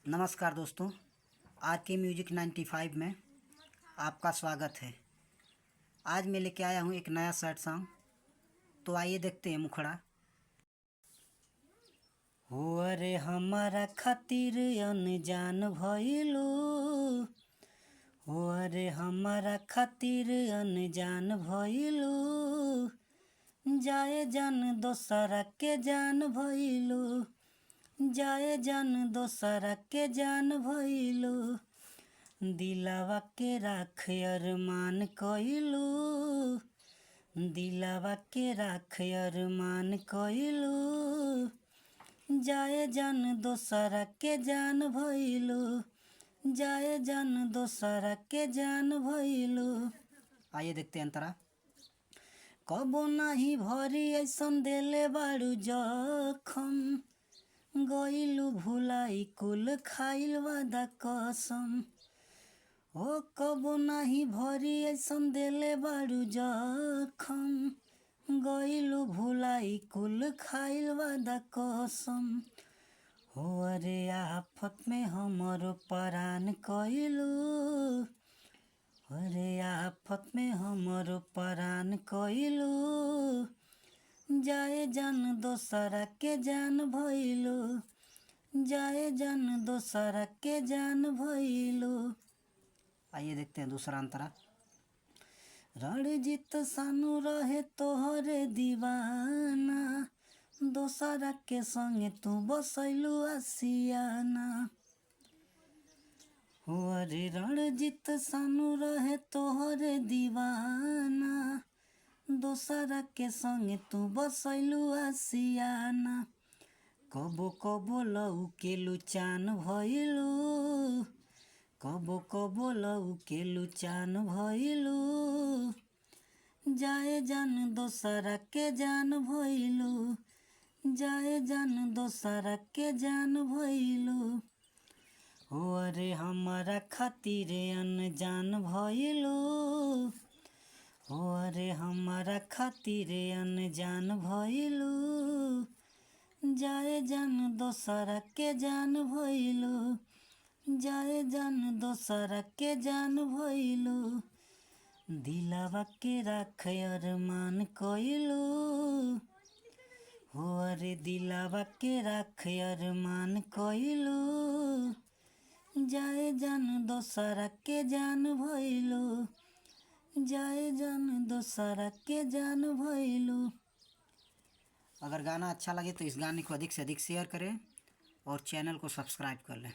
नमस्कार दोस्तों, आर के म्यूजिक 95 में आपका स्वागत है। आज मैं लेके आया हूँ एक नया सैड सॉन्ग। तो आइए देखते हैं मुखड़ा। हो अरे हमारा खातिर अनजान भइलू, हो अरे हमारा खातिर अनजान भइलू, जाए जान दोसरा के जान भइलू, जाए जान दोसरा के जान भइलू, दिलावा के राख अरमान कइलू, दिलावा के राख अरमान कइलू, जाए जान दोसरा के जान भइलू, जाए जान दोसरा के जान भइलू। आइए देखते हैं अंतरा। कबो नाही भरी ऐसन देले बाड़ू जखम, गइलू भुलाई कुल खाइल वादा कसम। ओ कबो नाही भरी ऐसन देले बाड़ू जखम, गइलू भुलाई कुल खाइल वादा कसम। हो अरे आफत में हमरो परान कइलू, अरे आफत में हमरो परान कइलू, जाए जान दोसरा के जान भइलू, जाए जान दोसरा के जान भइलू। आइए देखते हैं दूसरा अंतरा। रणजीत सानू रहे तोहरे दीवाना, दोसरा के संगे तू बसैलू आसियाना। हो अरे रणजीत सानू रहे तोहरे दीवाना, दोसरा के संगे तू बसैलू आसियाना। कबो कबो लौकेलू चान भइलू, कबो कबो लौकेलू चान भइलू, जाए जान दोसरा के जान भइलू, जाए जान दोसरा के जान भइलू। हो अरे हमारा खातिर अनजान भइलू, हो अरे हमारा खातिर अनजान भइलू, जाए जान दोसरा के जान भइलू, जाए जान दोसरा के जान भइलू, दिलावा के राख अरमान कइलू, हो अरे दिलावा के राख अरमान कइलू, जाए जान दोसरा के जान भइलू, जाए जान दोसरा के जान भइलू। अगर गाना अच्छा लगे तो इस गाने को अधिक से अधिक शेयर करें और चैनल को सब्सक्राइब कर लें।